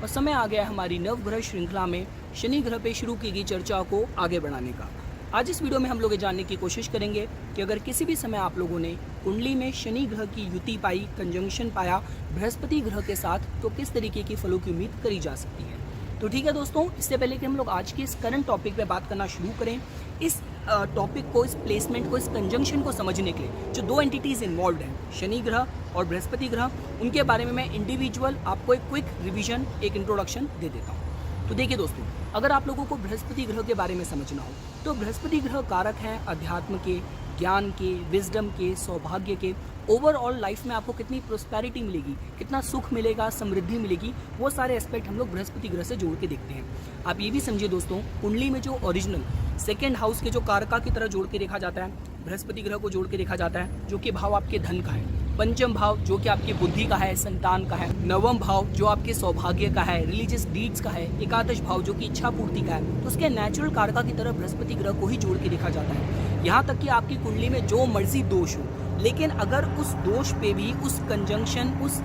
और समय आ गया हमारी नवग्रह श्रृंखला में शनि ग्रह पे शुरू की गई चर्चा को आगे बढ़ाने का। आज इस वीडियो में हम लोग ये जानने की कोशिश करेंगे कि अगर किसी भी समय आप लोगों ने कुंडली में शनि ग्रह की युति पाई, कंजंक्शन पाया बृहस्पति ग्रह के साथ, तो किस तरीके की फलों की उम्मीद करी जा सकती है। तो ठीक है दोस्तों, इससे पहले कि हम लोग आज के इस करंट टॉपिक पे बात करना शुरू करें, इस टॉपिक को, इस प्लेसमेंट को, इस कंजंक्शन को समझने के लिए जो दो एंटिटीज इन्वॉल्व हैं, शनि ग्रह और बृहस्पति ग्रह, उनके बारे में मैं इंडिविजुअल आपको एक क्विक रिवीजन, एक इंट्रोडक्शन दे देता हूँ। तो देखिए दोस्तों, अगर आप लोगों को बृहस्पति ग्रह के बारे में समझना हो तो बृहस्पति ग्रह कारक हैं अध्यात्म के, ज्ञान के, विजडम के, सौभाग्य के। ओवरऑल लाइफ में आपको कितनी प्रोस्पेरिटी मिलेगी, कितना सुख मिलेगा, समृद्धि मिलेगी, वो सारे एस्पेक्ट हम लोग बृहस्पति ग्रह से जोड़ के देखते हैं। आप ये भी समझिए दोस्तों, कुंडली में जो ओरिजिनल सेकेंड हाउस के जो कारका की तरह जोड़ के देखा जाता है, बृहस्पति ग्रह को जोड़ के देखा जाता है, जो कि भाव आपके धन का है। पंचम भाव जो कि आपकी बुद्धि का है, संतान का है। नवम भाव जो आपके सौभाग्य का है, रिलीजियस डीड्स का है। एकादश भाव जो कि इच्छा पूर्ति का है। तो उसके नेचुरल कारका की तरह बृहस्पति ग्रह को ही जोड़ के देखा जाता है। यहाँ तक कि आपकी कुंडली में जो मर्जी दोष हो, लेकिन अगर उस दोष पे भी, उस कंजंक्शन, उस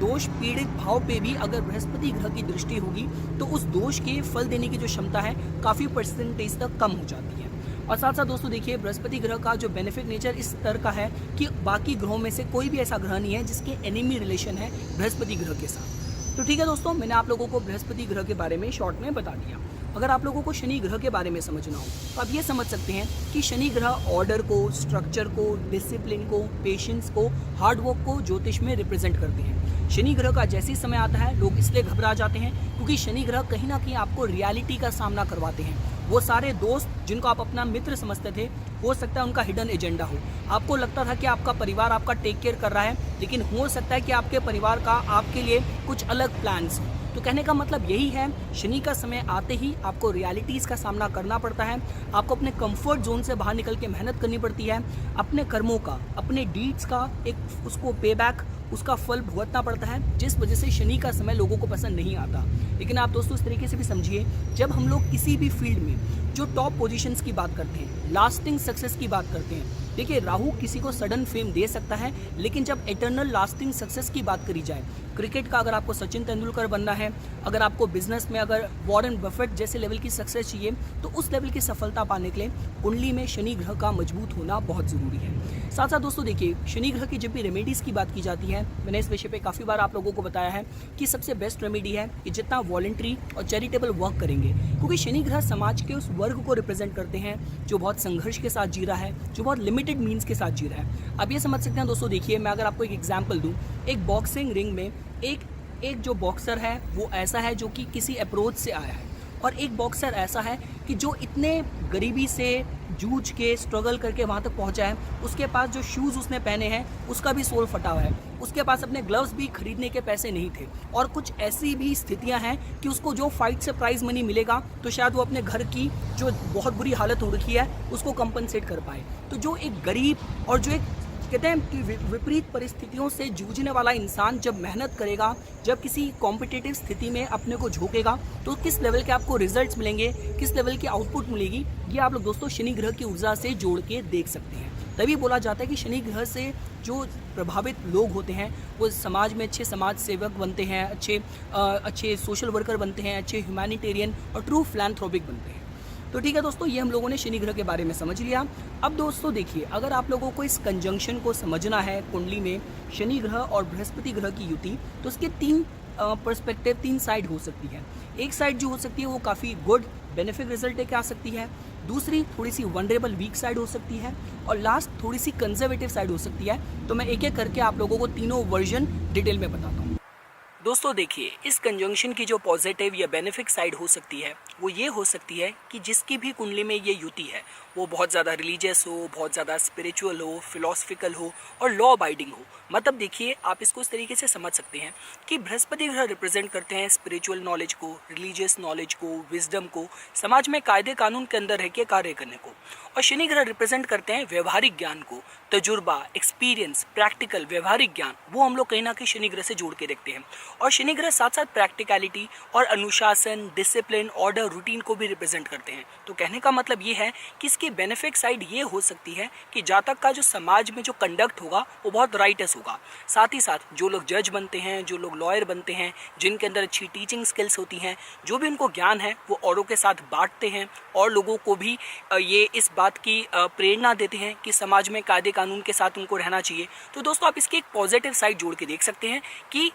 दोष पीड़ित भाव पे भी अगर बृहस्पति ग्रह की दृष्टि होगी तो उस दोष के फल देने की जो क्षमता है काफ़ी परसेंटेज तक कम हो जाती है। और साथ साथ दोस्तों देखिए, बृहस्पति ग्रह का जो बेनिफिट नेचर इस तरह का है कि बाकी ग्रहों में से कोई भी ऐसा ग्रह नहीं है जिसके एनिमी रिलेशन है बृहस्पति ग्रह के साथ। तो ठीक है दोस्तों, मैंने आप लोगों को बृहस्पति ग्रह के बारे में शॉर्ट में बता दिया। अगर आप लोगों को शनि ग्रह के बारे में समझना हो तो आप ये समझ सकते हैं कि शनि ग्रह ऑर्डर को, स्ट्रक्चर को, डिसिप्लिन को, पेशेंस को, हार्डवर्क को ज्योतिष में रिप्रेजेंट करते हैं। शनि ग्रह का जैसे ही समय आता है लोग इसलिए घबरा जाते हैं क्योंकि शनि ग्रह कहीं ना कहीं आपको रियलिटी का सामना करवाते हैं। वो सारे दोस्त जिनको आप अपना मित्र समझते थे, हो सकता है उनका हिडन एजेंडा हो। आपको लगता था कि आपका परिवार आपका टेक केयर कर रहा है, लेकिन हो सकता है कि आपके परिवार का आपके लिए कुछ अलग प्लान्स हो। तो कहने का मतलब यही है, शनि का समय आते ही आपको रियलिटीज़ का सामना करना पड़ता है। आपको अपने कंफर्ट जोन से बाहर निकल के मेहनत करनी पड़ती है। अपने कर्मों का, अपने डीड्स का एक उसको पे बैक, उसका फल भुगतना पड़ता है, जिस वजह से शनि का समय लोगों को पसंद नहीं आता। लेकिन आप दोस्तों इस तरीके से भी समझिए, जब हम लोग किसी भी फील्ड में जो टॉप पोजीशंस की बात करते हैं, लास्टिंग सक्सेस की बात करते हैं, देखिए राहु किसी को सडन फेम दे सकता है, लेकिन जब एटर्नल लास्टिंग सक्सेस की बात करी जाए, क्रिकेट का अगर आपको सचिन तेंदुलकर बनना है, अगर आपको बिजनेस में अगर वॉरेन बफेट जैसे लेवल की सक्सेस चाहिए, तो उस लेवल की सफलता पाने के लिए कुंडली में शनि ग्रह का मजबूत होना बहुत ज़रूरी है। साथ साथ दोस्तों देखिए, शनि ग्रह की जब भी रेमेडीज़ की बात की जाती है, मैंने इस विषय पे काफ़ी बार आप लोगों को बताया है कि सबसे बेस्ट रेमेडी है कि जितना वॉलंटरी और चैरिटेबल वर्क करेंगे, क्योंकि शनि ग्रह समाज के उस वर्ग को रिप्रेजेंट करते हैं जो बहुत संघर्ष के साथ जी रहा है, जो बहुत लिमिटेड मीन्स के साथ जी रहा है। अब ये समझ सकते हैं दोस्तों, देखिए मैं अगर आपको एक एग्जाम्पल दूँ, एक बॉक्सिंग रिंग में एक जो बॉक्सर है वो ऐसा है जो कि किसी अप्रोच से आया है, और एक बॉक्सर ऐसा है कि जो इतने गरीबी से जूझ के स्ट्रगल करके वहाँ तक पहुँचा है। उसके पास जो शूज़ उसने पहने हैं उसका भी सोल फटा हुआ है, उसके पास अपने ग्लव्स भी खरीदने के पैसे नहीं थे, और कुछ ऐसी भी स्थितियाँ हैं कि उसको जो फाइट से प्राइज़ मनी मिलेगा तो शायद वो अपने घर की जो बहुत बुरी हालत हो रखी है उसको कंपनसेट कर पाए। तो जो एक गरीब और जो एक कहते हैं कि विपरीत परिस्थितियों से जूझने वाला इंसान जब मेहनत करेगा, जब किसी कॉम्पिटिटिव स्थिति में अपने को झोंकेगा, तो किस लेवल के आपको रिजल्ट्स मिलेंगे, किस लेवल की आउटपुट मिलेगी, ये आप लोग दोस्तों शनि ग्रह की ऊर्जा से जोड़ के देख सकते हैं। तभी बोला जाता है कि शनि ग्रह से जो प्रभावित लोग होते हैं वो समाज में अच्छे समाज सेवक बनते हैं, अच्छे सोशल वर्कर बनते हैं, अच्छे ह्यूमैनिटेरियन और ट्रू फिलैंथ्रोपिक बनते हैं। तो ठीक है दोस्तों, ये हम लोगों ने शनि ग्रह के बारे में समझ लिया। अब दोस्तों देखिए, अगर आप लोगों को इस कंजंक्शन को समझना है, कुंडली में शनि ग्रह और बृहस्पति ग्रह की युति, तो उसके तीन पर्सपेक्टिव, तीन साइड हो सकती है। एक साइड जो हो सकती है वो काफ़ी गुड बेनिफिट रिजल्ट लेके आ सकती है, दूसरी थोड़ी सी वनरेबल वीक साइड हो सकती है, और लास्ट थोड़ी सी कंजर्वेटिव साइड हो सकती है। तो मैं एक एक करके आप लोगों को तीनों वर्जन डिटेल में बताता हूँ। दोस्तों देखिए, इस कंजंक्शन की जो पॉजिटिव या बेनिफिक साइड हो सकती है वो ये हो सकती है कि जिसकी भी कुंडली में ये युति है वो बहुत ज़्यादा रिलीजियस हो, बहुत ज़्यादा स्पिरिचुअल हो, फिलोसफिकल हो और लॉ अबाइडिंग हो। मतलब देखिए, आप इसको इस तरीके से समझ सकते हैं कि बृहस्पति ग्रह रिप्रेजेंट करते हैं स्पिरिचुअल नॉलेज को, रिलीजियस नॉलेज को, विजडम को, समाज में कायदे कानून के अंदर रह के कार्य करने को, और शनि ग्रह रिप्रेजेंट करते हैं व्यवहारिक ज्ञान को, तजुर्बा, एक्सपीरियंस, प्रैक्टिकल व्यवहारिक ज्ञान, वो हम लोग कहीं ना कहीं शनि ग्रह से जोड़ के देखते हैं। और शनि ग्रह साथ साथ प्रैक्टिकलिटी और अनुशासन, डिसिप्लिन, ऑर्डर, रूटीन को भी रिप्रेजेंट करते हैं। तो कहने का मतलब ये है कि इसकी बेनिफिट साइड ये हो सकती है कि जातक का जो समाज में जो कंडक्ट होगा वो बहुत राइटस होगा। साथ ही साथ जो लोग जज बनते हैं, जो लोग लॉयर बनते हैं, जिनके अंदर अच्छी टीचिंग स्किल्स होती हैं, जो भी उनको ज्ञान है वो औरों के साथ बांटते हैं और लोगों को भी ये इस बात की प्रेरणा देते हैं कि समाज में कायदे कानून के साथ उनको रहना चाहिए। तो दोस्तों आप इसकी एक पॉजिटिव साइड जोड़ के देख सकते हैं कि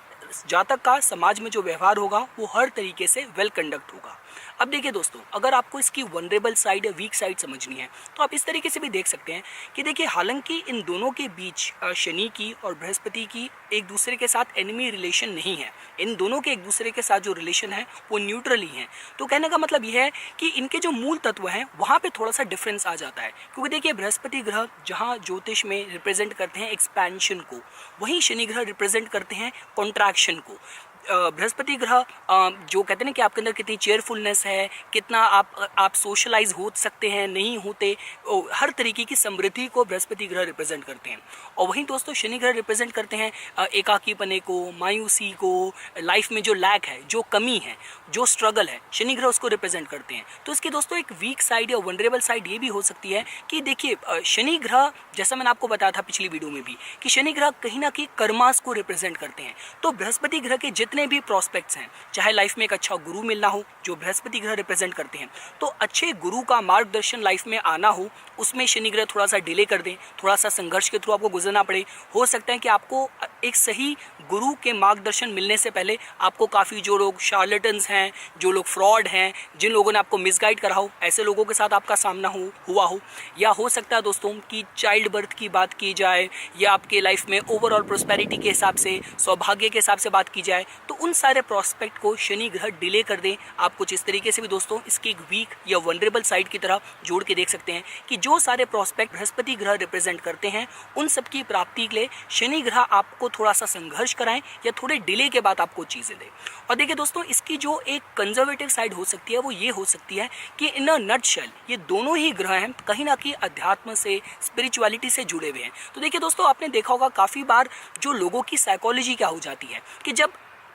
जातक का समाज में जो व्यवहार होगा वो हर तरीके से वेल कंडक्ट होगा। अब देखिए दोस्तों, अगर आपको इसकी वनरेबल साइड या वीक साइड समझनी है तो आप इस तरीके से भी देख सकते हैं कि देखिए, हालांकि इन दोनों के बीच शनि की और बृहस्पति की एक दूसरे के साथ एनिमी रिलेशन नहीं है। इन दोनों के एक दूसरे के साथ जो रिलेशन है वो न्यूट्रल ही है। तो कहने का मतलब यह है कि इनके जो मूल तत्व हैं वहाँ पे थोड़ा सा डिफरेंस आ जाता है, क्योंकि देखिए बृहस्पति ग्रह जहाँ ज्योतिष में रिप्रेजेंट करते हैं एक्सपेंशन को, वहीं शनि ग्रह रिप्रेजेंट करते हैं कॉन्ट्रैक्शन को। बृहस्पति ग्रह जो कहते हैं ना कि आपके अंदर कितनी चेयरफुलनेस है, कितना आप सोशलाइज हो सकते हैं, नहीं होते, हर तरीके की समृद्धि को बृहस्पति ग्रह रिप्रेजेंट करते हैं। और वहीं दोस्तों शनि ग्रह रिप्रेजेंट करते हैं एकाकीपने को, मायूसी को, लाइफ में जो लैक है, जो कमी है, जो स्ट्रगल है, शनि ग्रह उसको रिप्रेजेंट करते हैं। तो इसकी दोस्तों एक वीक साइड या वनरेबल साइड ये भी हो सकती है कि देखिए शनि ग्रह, जैसा मैंने आपको बताया था पिछली वीडियो में भी, कि शनि ग्रह कहीं ना कहीं कर्मास को रिप्रेजेंट करते हैं। तो बृहस्पति ग्रह के जितने भी प्रोस्पेक्ट्स हैं, चाहे लाइफ में एक अच्छा गुरु मिलना हो जो बृहस्पति ग्रह रिप्रेजेंट करते हैं, तो अच्छे गुरु का मार्गदर्शन लाइफ में आना हो, उसमें शनि ग्रह थोड़ा सा डिले कर दें, थोड़ा सा संघर्ष के थ्रू आपको गुजरना पड़े। हो सकता है कि आपको एक सही गुरु के मार्गदर्शन मिलने से पहले आपको काफ़ी जो लोग शार्लेटन्स हैं, जो लोग फ्रॉड हैं, जिन लोगों ने आपको मिसगाइड करा हो, ऐसे लोगों के साथ आपका सामना हुआ हो। या हो सकता है दोस्तों कि चाइल्ड बर्थ की बात की जाए या आपके लाइफ में ओवरऑल प्रोस्पेरिटी के हिसाब से, सौभाग्य के हिसाब से बात की जाए, तो उन सारे प्रोस्पेक्ट को शनि ग्रह डिले कर दें। आप कुछ इस तरीके से भी दोस्तों इसकी एक वीक या वनरेबल साइड की तरह जोड़ के देख सकते हैं कि जो सारे प्रोस्पेक्ट बृहस्पति ग्रह रिप्रेजेंट करते हैं उन सब की प्राप्ति के लिए शनि ग्रह आपको थोड़ा सा संघर्ष कराएं या थोड़े डिले के बाद आपको चीज़ें दें। और देखिए दोस्तों, इसकी जो एक कंजर्वेटिव साइड हो सकती है वो ये हो सकती है कि इन अ नटशेल ये दोनों ही ग्रह हैं कहीं ना कहीं अध्यात्म से, स्पिरिचुअलिटी से जुड़े हुए हैं। तो देखिए दोस्तों, आपने देखा होगा काफ़ी बार जो लोगों की साइकोलॉजी क्या हो जाती है कि जब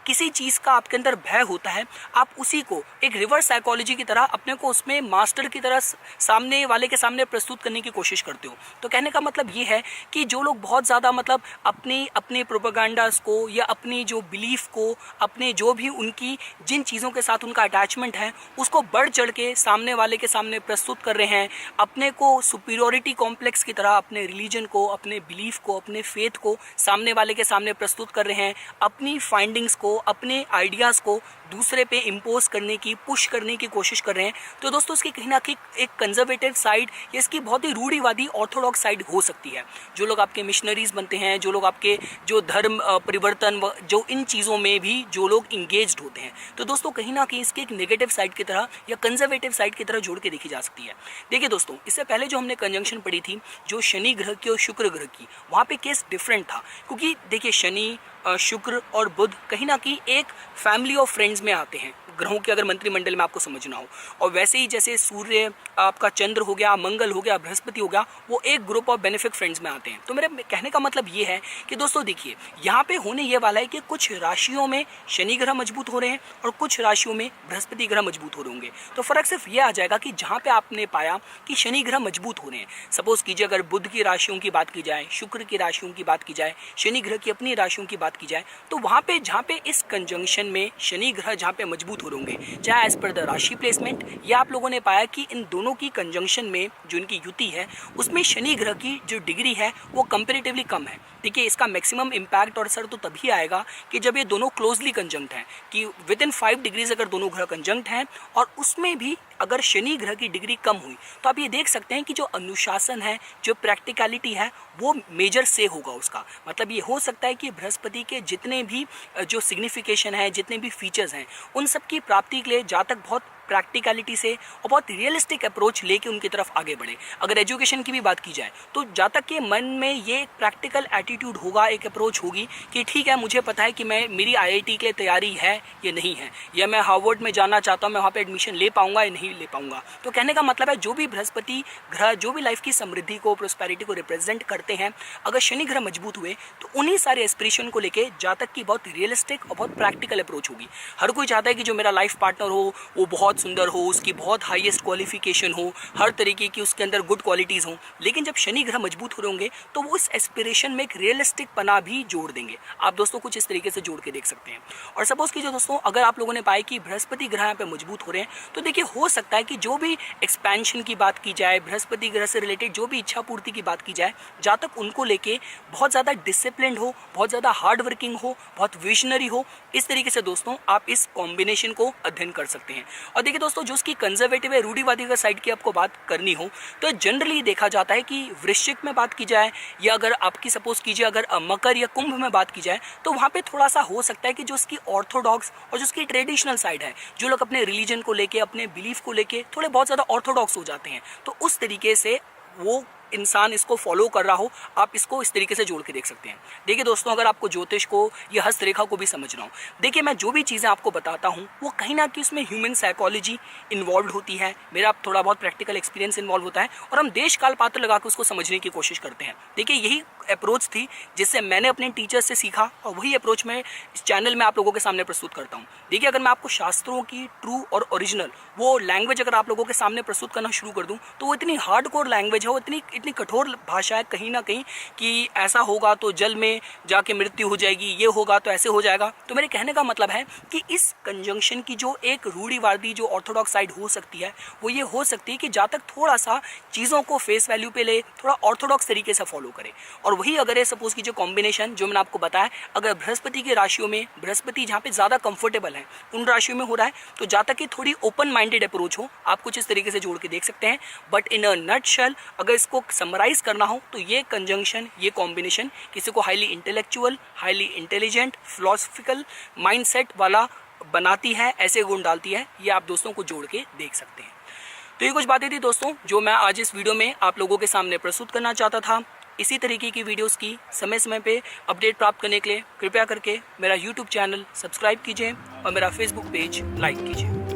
किसी चीज़ का आपके अंदर भय होता है, आप उसी को एक रिवर्स साइकोलॉजी की तरह अपने को उसमें मास्टर की तरह सामने वाले के सामने प्रस्तुत करने की कोशिश करते हो। तो कहने का मतलब ये है कि जो लोग बहुत ज़्यादा मतलब अपने प्रोपेगेंडास को या अपनी जो बिलीफ को, अपने जो भी उनकी जिन चीज़ों के साथ उनका अटैचमेंट है उसको बढ़ चढ़ के सामने वाले के सामने प्रस्तुत कर रहे हैं, अपने को सुपीरियरिटी कॉम्प्लेक्स की तरह अपने रिलीजन को, अपने बिलीफ को, अपने फेथ को सामने वाले के सामने प्रस्तुत कर रहे हैं, अपनी फाइंडिंग्स को, अपने आइडियाज़ को दूसरे पे इम्पोज करने की, पुश करने की कोशिश कर रहे हैं। तो दोस्तों इसकी कहीं ना कहीं एक कंजर्वेटिव साइड या इसकी बहुत ही रूढ़िवादी ऑर्थोडॉक्स साइड हो सकती है। जो लोग आपके मिशनरीज बनते हैं, जो लोग आपके जो धर्म परिवर्तन, जो इन चीज़ों में भी जो लोग इंगेज्ड होते हैं, तो दोस्तों कहीं ना कहीं इसकी एक नेगेटिव साइड की तरह या कंजर्वेटिव साइड की तरह जोड़ के देखी जा सकती है। देखिए दोस्तों, इससे पहले जो हमने कंजंक्शन पढ़ी थी जो शनि ग्रह की और शुक्र ग्रह की, वहाँ पे केस डिफरेंट था, क्योंकि देखिए शनि, शुक्र और बुध कहीं ना कहीं एक फैमिली ऑफ फ्रेंड्स में आते हैं ग्रहों के अगर मंत्रिमंडल में आपको समझना हो। और वैसे ही जैसे सूर्य, आपका चंद्र हो गया, मंगल हो गया, बृहस्पति हो गया, वो एक ग्रुप ऑफ बेनिफिक फ्रेंड्स में आते हैं। तो मेरे कहने का मतलब ये है कि दोस्तों देखिए, यहाँ पे होने ये वाला है कि कुछ राशियों में शनि ग्रह मजबूत हो रहे हैं और कुछ राशियों में बृहस्पति ग्रह मजबूत हो रहे होंगे। तो फर्क सिर्फ ये आ जाएगा कि जहाँ पे आपने पाया कि शनि ग्रह मजबूत हो रहे हैं, सपोज कीजिए अगर बुध की राशियों की बात की जाए, शुक्र की राशियों की बात की जाए, शनि ग्रह की अपनी राशियों की बात की जाए, तो वहाँ पे जहाँ पे इस कंजंक्शन में शनि ग्रह जहाँ पे मजबूत हो रहे होंगे, चाहे एज पर द राशि प्लेसमेंट, या आप लोगों ने पाया कि इन दोनों की कंजंक्शन में जो इनकी युति है उसमें शनि ग्रह की जो डिग्री है वो कंपैरेटिवली कम है। देखिए इसका मैक्सिमम इम्पैक्ट और असर तो तभी आएगा कि जब ये दोनों क्लोजली कंजंक्ट हैं, कि विद इन 5 डिग्रीज अगर दोनों ग्रह कंजंक्ट हैं और उसमें भी अगर शनि ग्रह की डिग्री कम हुई, तो आप ये देख सकते हैं कि जो अनुशासन है, जो प्रैक्टिकलिटी है, वो मेजर से होगा उसका। मतलब ये हो सकता है कि बृहस्पति के जितने भी जो सिग्निफिकेशन है, जितने भी फीचर्स हैं, उन सब की प्राप्ति के लिए जातक बहुत प्रैक्टिकलिटी से और बहुत रियलिस्टिक अप्रोच लेके उनकी तरफ आगे बढ़े। अगर एजुकेशन की भी बात की जाए तो जातक के मन में ये एक प्रैक्टिकल एटीट्यूड होगा, एक अप्रोच होगी कि ठीक है, मुझे पता है कि मेरी IIT के लिए तैयारी है या नहीं है, या मैं हार्वर्ड में जाना चाहता हूँ, मैं वहाँ पे एडमिशन ले पाऊंगा या नहीं ले पाऊंगा। तो कहने का मतलब है जो भी बृहस्पति ग्रह जो भी लाइफ की समृद्धि को, प्रोस्पेरिटी को रिप्रेजेंट करते हैं, अगर शनि ग्रह मजबूत हुए तो उन्हीं सारे एस्पिरेशन को लेके जातक की बहुत रियलिस्टिक और बहुत प्रैक्टिकल अप्रोच होगी। हर कोई चाहता है कि जो मेरा लाइफ पार्टनर हो वो बहुत बहुत सुंदर हो, उसकी बहुत हाईएस्ट क्वालिफिकेशन हो, हर तरीके की उसके अंदर गुड क्वालिटीज़ हों, लेकिन जब शनि ग्रह मजबूत हो रहे होंगे तो वो इस एस्पिरेशन में एक रियलिस्टिक पना भी जोड़ देंगे। आप दोस्तों कुछ इस तरीके से जोड़ के देख सकते हैं। और सपोज कीजिए दोस्तों, अगर आप लोगों ने पाया कि बृहस्पति ग्रह यहाँ पे मजबूत हो रहे हैं, तो देखिए हो सकता है कि जो भी एक्सपेंशन की बात की जाए, बृहस्पति ग्रह से रिलेटेड जो भी इच्छा पूर्ति की बात की जाए, जहाँ तक उनको लेके बहुत ज़्यादा डिसिप्लिन्ड हो, बहुत ज़्यादा हार्ड वर्किंग हो, बहुत विजनरी हो, इस तरीके से दोस्तों आप इस कॉम्बिनेशन को अध्ययन कर सकते हैं। और देखिए दोस्तों, जो उसकी कंजर्वेटिव है, रूढ़िवादी का साइड की आपको बात करनी हो तो जनरली देखा जाता है कि वृश्चिक में बात की जाए, या अगर आपकी सपोज कीजिए अगर मकर या कुंभ में बात की जाए, तो वहाँ पे थोड़ा सा हो सकता है कि जो उसकी ऑर्थोडॉक्स और जो उसकी ट्रेडिशनल साइड है, जो लोग अपने रिलीजन को लेके, अपने बिलीफ को लेके थोड़े बहुत ज़्यादा ऑर्थोडॉक्स हो जाते हैं, तो उस तरीके से वो इंसान इसको फॉलो कर रहा हो, आप इसको इस तरीके से जोड़ के देख सकते हैं। देखिए दोस्तों, अगर आपको ज्योतिष को या हस्तरेखा को भी समझना हो, देखिए मैं जो भी चीज़ें आपको बताता हूँ वो कहीं ना कहीं उसमें ह्यूमन साइकोलॉजी इन्वॉल्व होती है, मेरा थोड़ा बहुत प्रैक्टिकल एक्सपीरियंस इन्वॉल्व होता है, और हम देश काल पात्र लगा के उसको समझने की कोशिश करते हैं। देखिए यही अप्रोच थी जिससे मैंने अपने टीचर से सीखा, और वही अप्रोच मैं इस चैनल में आप लोगों के सामने प्रस्तुत करता हूँ। देखिए, अगर मैं आपको शास्त्रों की ट्रू और ओरिजिनल वो लैंग्वेज अगर आप लोगों के सामने प्रस्तुत करना शुरू कर दूँ, तो वो इतनी हार्डकोर लैंग्वेज है, वो इतनी कठोर भाषा है कहीं ना कहीं, कि ऐसा होगा तो जल में जाके मृत्यु हो जाएगी, ये होगा तो ऐसे हो जाएगा। तो मेरे कहने का मतलब है कि इस कंजंक्शन की जो एक रूढ़िवादी जो ऑर्थोडॉक्स साइड हो सकती है, वो ये हो सकती है कि जहाँ तक थोड़ा सा चीज़ों को फेस वैल्यू पे ले, थोड़ा ऑर्थोडॉक्स तरीके से फॉलो करे। और वही अगर सपोज कीजिए कॉम्बिनेशन जो मैंने आपको बताया, अगर बृहस्पति की राशियों में, बृहस्पति जहाँ पे ज़्यादा कंफर्टेबल है उन राशियों में हो रहा है, तो जहाँ तक कि थोड़ी ओपन माइंडेड अप्रोच हो, आप कुछ इस तरीके से जोड़ के देख सकते हैं। बट इन अ नटशेल अगर इसको समराइज करना हो तो ये कंजंक्शन, ये कॉम्बिनेशन किसी को highly intellectual, highly intelligent, philosophical mindset वाला बनाती है, ऐसे गुण डालती है। ये आप दोस्तों को जोड़ के देख सकते हैं। तो ये कुछ बातें थी दोस्तों जो मैं आज इस वीडियो में आप लोगों के सामने प्रस्तुत करना चाहता था। इसी तरीके की वीडियोस की समय समय पे अपडेट प्राप्त करने के लिए कृपया करके मेरा YouTube चैनल सब्सक्राइब कीजिए और मेरा Facebook पेज लाइक कीजिए।